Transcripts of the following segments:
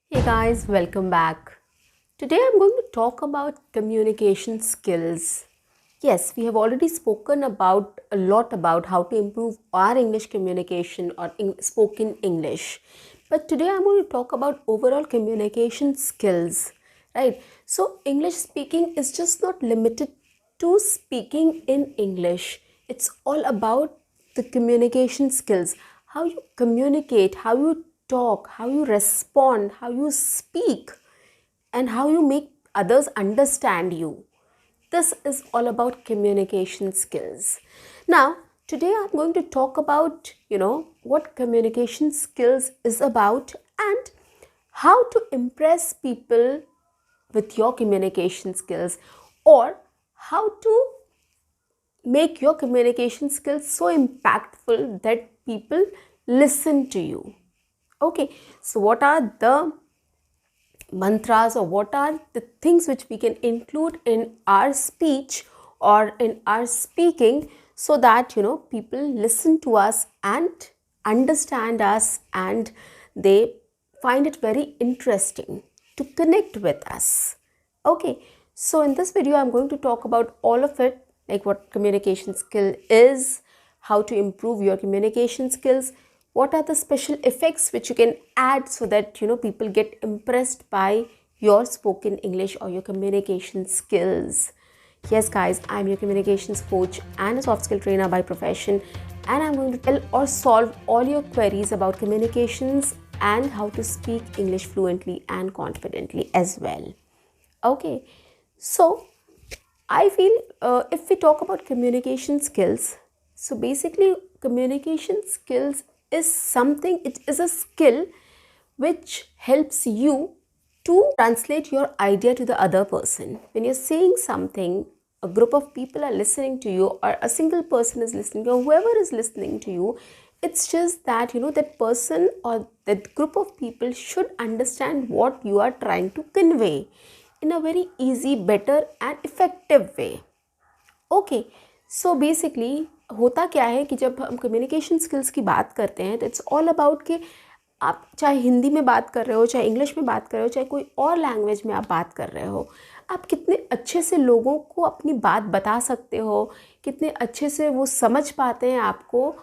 Hey guys, welcome back. Today I'm going to talk about communication skills. Yes, we have already spoken about a lot about how to improve our English communication or spoken English. But today I'm going to talk about overall communication skills, right? So English speaking is just not limited to speaking in English. It's all about the communication skills, how you communicate, how you talk, how you respond, how you speak, and how you make others understand you. This is all about communication skills. Now, today I'm going to talk about, what communication skills is about and how to impress people with your communication skills, or how to make your communication skills so impactful that people listen to you. Okay, so what are the mantras, or what are the things which we can include in our speech or in our speaking, so that people listen to us and understand us, and they find it very interesting to connect with us. Okay, so in this video I'm going to talk about all of it, like what communication skill is, how to improve your communication skills, what are the special effects which you can add so that people get impressed by your spoken English or your communication skills. Yes guys, I'm your communications coach and a soft skill trainer by profession, and I'm going to tell or solve all your queries about communications and how to speak English fluently and confidently as well. Okay, so I feel if we talk about communication skills, so basically communication skills is something, it is a skill which helps you to translate your idea to the other person. When you're saying something, a group of people are listening to you, or a single person is listening to you, or whoever is listening to you, it's just that that person or that group of people should understand what you are trying to convey in a very easy, better and effective way. Okay, so basically होता क्या है कि जब हम communication skills की बात करते हैं तो इट्स ऑल अबाउट कि आप चाहे हिंदी में बात कर रहे हो, चाहे इंग्लिश में बात कर रहे हो, चाहे कोई और लैंग्वेज में आप बात कर रहे हो, आप कितने अच्छे से लोगों को अपनी बात बता सकते हो, कितने अच्छे से वो समझ पाते हैं आपको,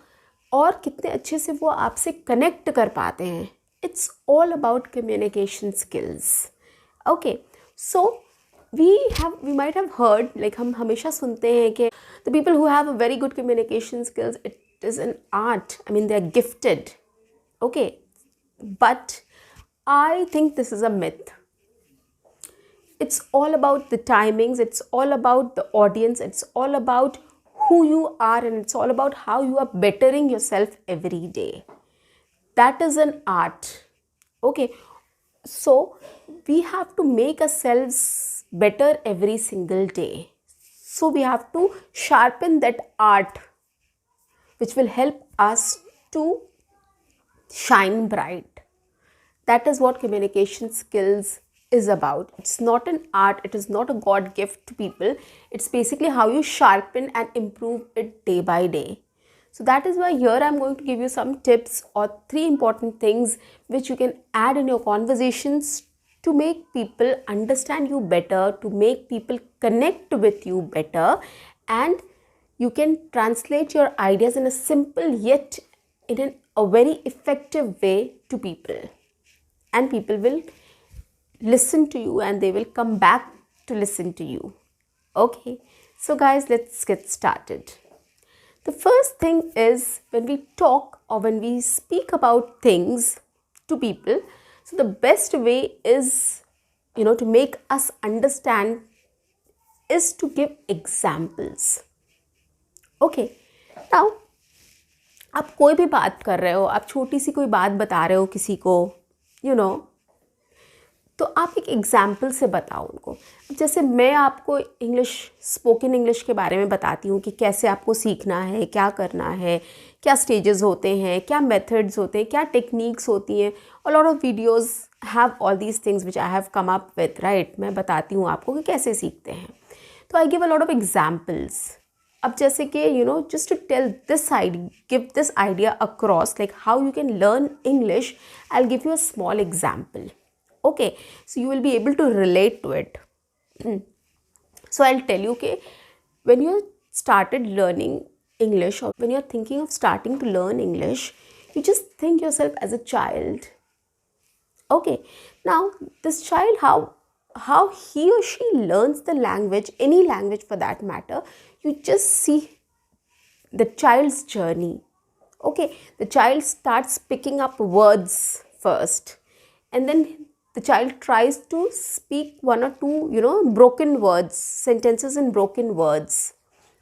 और कितने अच्छे से वो आपसे कनेक्ट कर पाते हैं. It's all about communication skills. Okay, so we might have heard, like हम हमेशा सुनते हैं कि the people who have a very good communication skills, it is an art. I mean, they are gifted. Okay, but I think this is a myth. It's all about the timings, it's all about the audience, it's all about who you are, and it's all about how you are bettering yourself every day. That is an art. Okay, so we have to make ourselves better every single day. So we have to sharpen that art, which will help us to shine bright. That is what communication skills is about. It's not an art, it is not a God gift to people. It's basically how you sharpen and improve it day by day. So that is why here I'm going to give you some tips or 3 important things which you can add in your conversations to make people understand you better, to make people connect with you better, and you can translate your ideas in a simple yet in a very effective way to people. And people will listen to you and they will come back to listen to you. Okay, so guys, let's get started. The first thing is, when we talk or when we speak about things to people, so the best way is, to make us understand is to give examples. Okay, now आप कोई भी बात कर रहे हो, आप छोटी सी कोई बात बता रहे हो किसी को, तो आप एक एग्जाम्पल से बताओ उनको. जैसे मैं आपको स्पोकन इंग्लिश के बारे में बताती हूँ कि कैसे आपको सीखना है, क्या करना है, क्या स्टेजेस होते हैं, क्या मेथड्स होते हैं, क्या टेक्निक्स होती हैं. A lot of videos have all these things which I have come up with, right. मैं बताती हूँ आपको कि कैसे सीखते हैं. तो I give a lot of examples. अब जैसे कि just to tell this idea, give this idea across, like how you can learn English, I will give you a small example. Okay, so you will be able to relate to it. So I'll tell you, okay, when you started learning English, or when you're thinking of starting to learn English, you just think yourself as a child. Okay, now this child, how he or she learns the language, any language for that matter, you just see the child's journey. Okay, the child starts picking up words first, and then the child tries to speak one or two, broken words, sentences in broken words.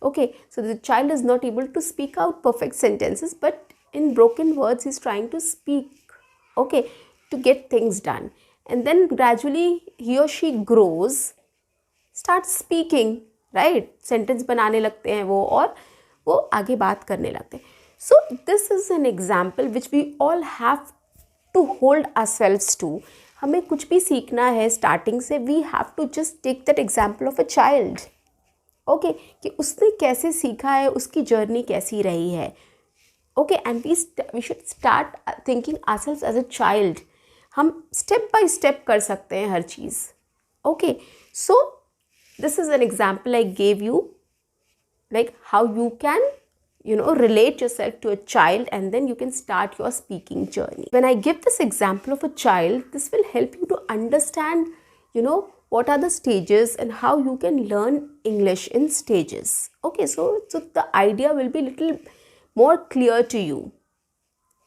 Okay, so the child is not able to speak out perfect sentences, but in broken words he's trying to speak, okay, to get things done. And then gradually he or she grows, start speaking, right, sentence बनाने लगते हैं वो, और वो आगे बात करने लगते हैं. So this is an example which we all have to hold ourselves to. हमें कुछ भी सीखना है स्टार्टिंग से, we have to just take that example of a child. Okay, कि उसने कैसे सीखा है, उसकी जर्नी कैसी रही है. Okay, and we should start thinking ourselves as a child. हम स्टेप बाय स्टेप कर सकते हैं हर चीज़. Okay, so this is an example I gave you, like how you can, relate yourself to a child, and then you can start your speaking journey. When I give this example of a child, this will help you to understand, what are the stages and how you can learn English in stages. Okay, so the idea will be little more clear to you.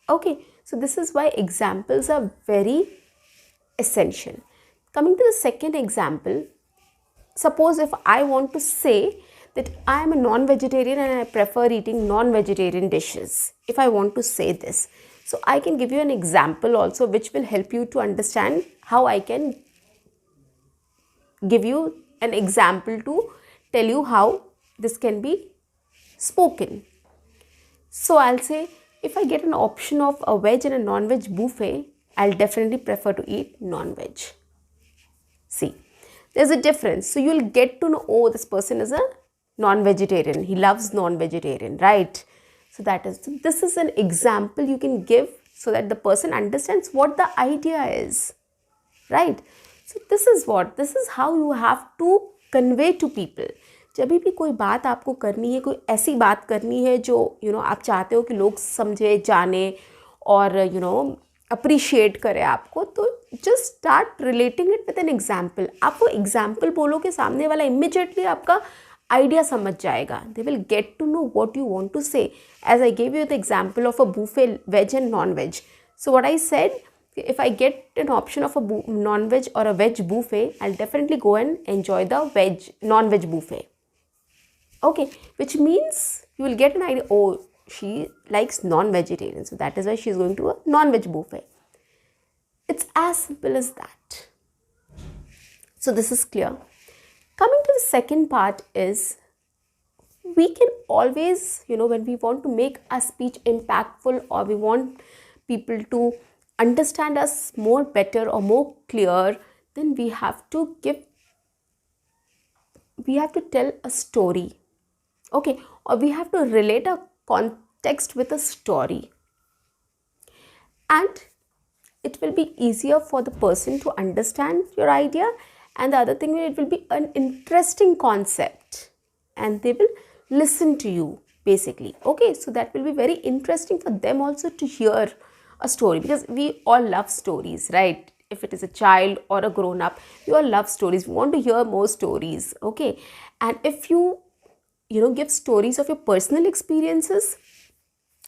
Okay, so this is why examples are very essential. Coming to the second example, suppose if I want to say that I am a non-vegetarian and I prefer eating non-vegetarian dishes, if I want to say this, so I can give you an example also which will help you to understand how I can give you an example to tell you how this can be spoken. So I'll say, if I get an option of a veg and a non-veg buffet, I'll definitely prefer to eat non-veg. See, there's a difference. So you'll get to know, oh, this person is a non-vegetarian. He loves non-vegetarian, right? So this is an example you can give so that the person understands what the idea is, right? So this is how you have to convey to people. जब भी कोई बात आपको करनी है, कोई ऐसी बात करनी है जो आप चाहते हो कि लोग समझे, जाने और अप्रिशिएट करें आपको, तो just start relating it with an example. आप वो एग्जाम्पल बोलोगे, सामने वाला इमिजिएटली आपका आइडिया समझ जाएगा. They will get to know what you want to say. As I gave you the example of a buffet, veg and non veg. So what I said, if I get an option of a non-veg or a veg buffet, I'll definitely go and enjoy the non-veg buffet. Okay, which means you will get an idea, oh, she likes non-vegetarian, so that is why she is going to a non-veg buffet. It's as simple as that. So this is clear. Coming to the second part is, we can always, when we want to make our speech impactful, or we want people to understand us more better or more clear, then we have to tell a story. Okay, or we have to relate a context with a story, and it will be easier for the person to understand your idea. And the other thing, it will be an interesting concept and they will listen to you basically. Okay, so that will be very interesting for them also to hear a story, because we all love stories, right? If it is a child or a grown up, we all love stories. We want to hear more stories. Okay, and if you give stories of your personal experiences,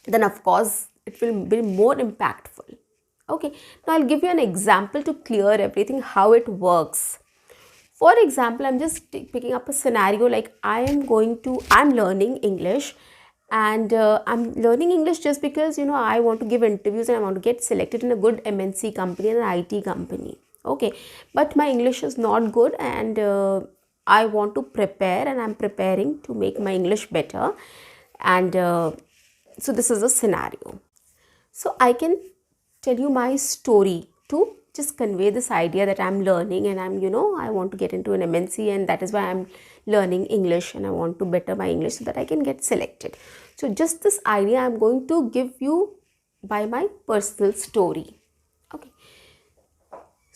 then of course it will be more impactful. Okay, now I'll give you an example to clear everything, how it works. For example, I'm just picking up a scenario, like I'm learning English, and I'm learning English just because I want to give interviews and I want to get selected in a good MNC company and an IT company. Okay, but my English is not good, and I want to prepare, and I'm preparing to make my English better. And so this is a scenario. So I can tell you my story to just convey this idea that I'm learning, and I want to get into an MNC, and that is why I'm learning English, and I want to better my English so that I can get selected. So just this idea I'm going to give you by my personal story. Okay.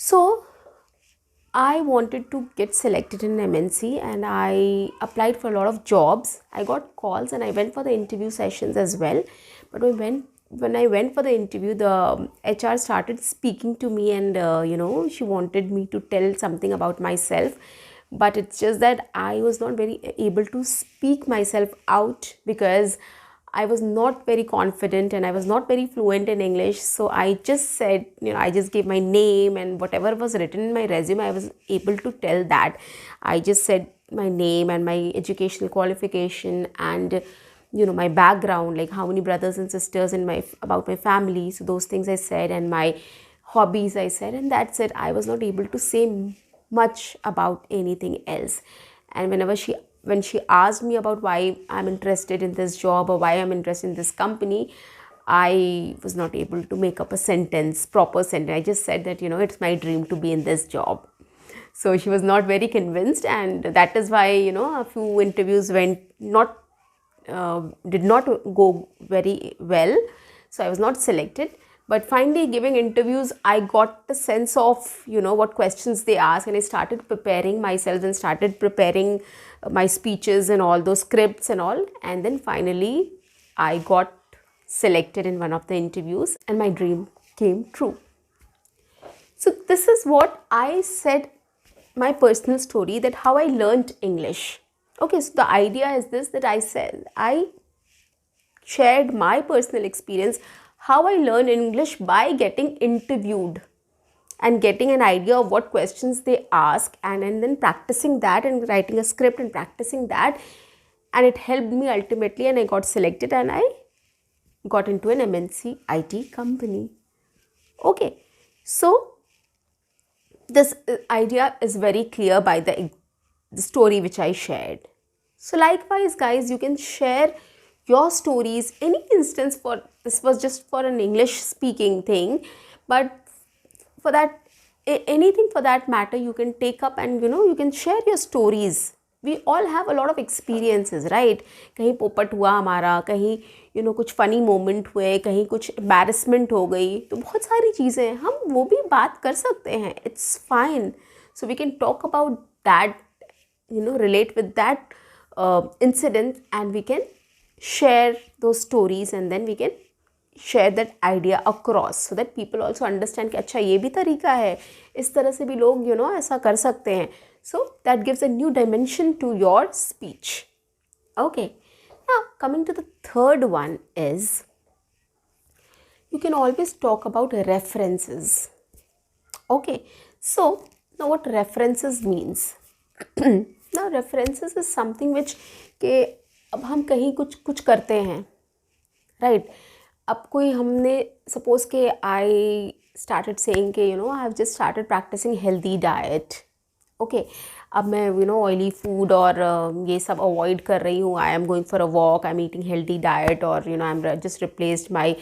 So I wanted to get selected in MNC and I applied for a lot of jobs. I got calls and I went for the interview sessions as well. But when I went for the interview, the HR started speaking to me and she wanted me to tell something about myself. But it's just that I was not very able to speak myself out because I was not very confident and I was not very fluent in English. So I just said, I just gave my name and whatever was written in my resume, I was able to tell that. I just said my name and my educational qualification and my background, like how many brothers and sisters and about my family. So those things I said, and my hobbies I said, and that's it. I was not able to say much about anything else. And when she asked me about why I'm interested in this job or why I'm interested in this company, I was not able to make up a proper sentence. I just said that it's my dream to be in this job. So she was not very convinced, and that is why a few interviews did not go very well. So I was not selected. But finally, giving interviews, I got the sense of what questions they ask, and I started preparing myself and started preparing my speeches and all those scripts and all. And then finally, I got selected in one of the interviews, and my dream came true. So this is what I said, my personal story, that how I learned English. Okay, so the idea is this, that I shared my personal experience, how I learned English by getting interviewed and getting an idea of what questions they ask, and then practicing that and writing a script and practicing that. And it helped me ultimately, and I got selected and I got into an MNC IT company. Okay, so this idea is very clear by the story which I shared. So likewise, guys, you can share your stories. Any instance, for this was just for an English speaking thing, but for that, anything for that matter, you can take up and you can share your stories. We all have a lot of experiences, right? कहीं पोपट हुआ हमारा, कहीं कुछ funny moment हुए, कहीं कुछ embarrassment हो गई, तो बहुत सारी चीज़ें हैं, हम वो भी बात कर सकते हैं. It's fine. So we can talk about that, relate with that incident, and we can share those stories, and then we can share that idea across, so that people also understand कि अच्छा ये भी तरीका है, इस तरह से भी लोग ऐसा कर सकते हैं. So that gives a new dimension to your speech. Okay, now coming to the third one is, you can always talk about references. Okay, so now what references means. Now references is something which के अब हम कहीं कुछ करते हैं, right? अब कोई हमने सपोज के आई स्टार्टेड सेइंग के I have just started practising healthy diet. Okay, अब मैं ऑयली फूड और ये सब अवॉइड कर रही हूँ. I am going for a walk, I am eating healthy diet, और I am just replaced my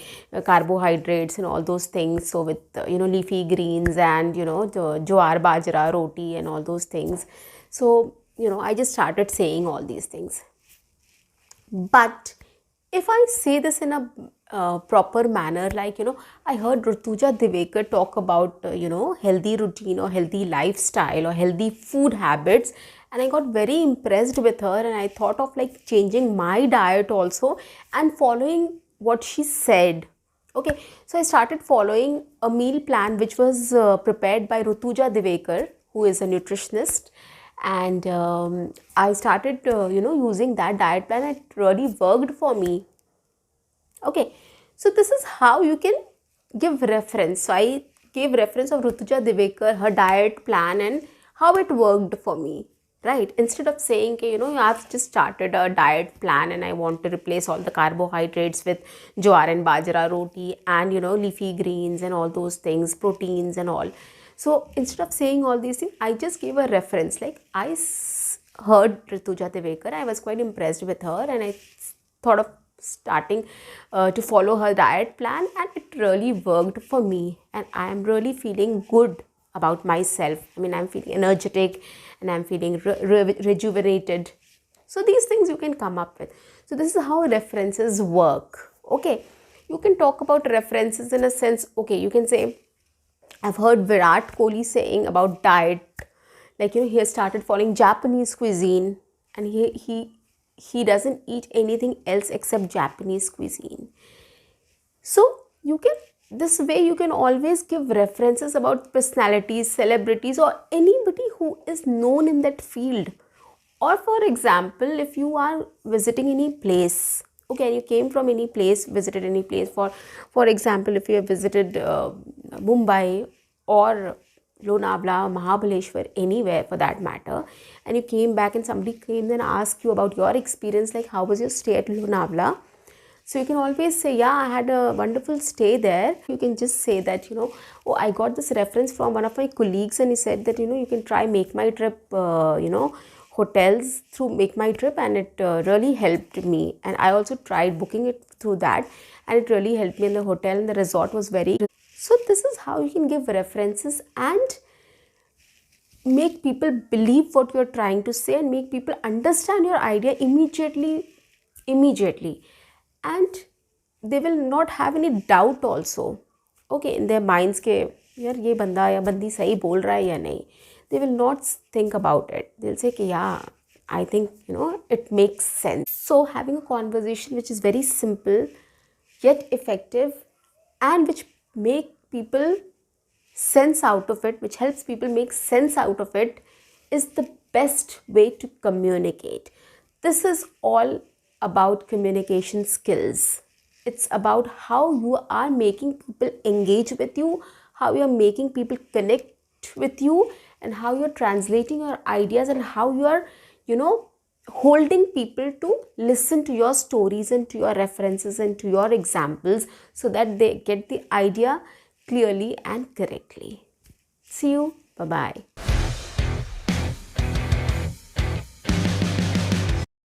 carbohydrates and all those things, so with leafy greens and jowar bajra roti and all those things. So I just started saying all these things. But if I say this in a proper manner, like I heard Rutuja Divekar talk about healthy routine or healthy lifestyle or healthy food habits, and I got very impressed with her, and I thought of like changing my diet also and following what she said. Okay, so I started following a meal plan which was prepared by Rutuja Divekar, who is a nutritionist. And I started using that diet plan. It really worked for me. Okay, so this is how you can give reference. So I gave reference of Rutuja Divekar, her diet plan, and how it worked for me, right? Instead of saying I've just started a diet plan and I want to replace all the carbohydrates with jowar and bajra roti and leafy greens and all those things, proteins and all. So instead of saying all these things, I just gave a reference. Like I heard Rutuja Divekar, I was quite impressed with her, and I thought of starting to follow her diet plan, and it really worked for me, and I am really feeling good about myself. I mean, I'm feeling energetic and I'm feeling rejuvenated. So these things you can come up with. So this is how references work. Okay, you can talk about references in a sense. Okay, you can say, I've heard Virat Kohli saying about diet, like he has started following Japanese cuisine, and he doesn't eat anything else except Japanese cuisine. So you can, this way you can always give references about personalities, celebrities, or anybody who is known in that field. Or for example, if you are visiting any place, okay, and you came from any place, visited any place, for example, if you have visited Mumbai or Lonavala, Mahabaleshwar, anywhere for that matter, and you came back and somebody came and asked you about your experience, like how was your stay at Lonavala. So you can always say, yeah, I had a wonderful stay there. You can just say that, oh, I got this reference from one of my colleagues, and he said that, you can try Make My Trip, hotels through Make My Trip, and it really helped me. And I also tried booking it through that, and it really helped me in the hotel, and the resort was very. So this is how you can give references and make people believe what you're trying to say, and make people understand your idea immediately, and they will not have any doubt also, okay, in their minds ke yaar ye banda ya bandi sahi bol raha hai ya nahi. They will not think about it. They'll say ki yeah, I think it makes sense. So having a conversation which is very simple yet effective, and which make people sense out of it, which helps people make sense out of it, is the best way to communicate. This is all about communication skills. It's about how you are making people engage with you, how you are making people connect with you, and how you're translating your ideas, and how you are, holding people to listen to your stories and to your references and to your examples, so that they get the idea clearly and correctly. See you. Bye bye.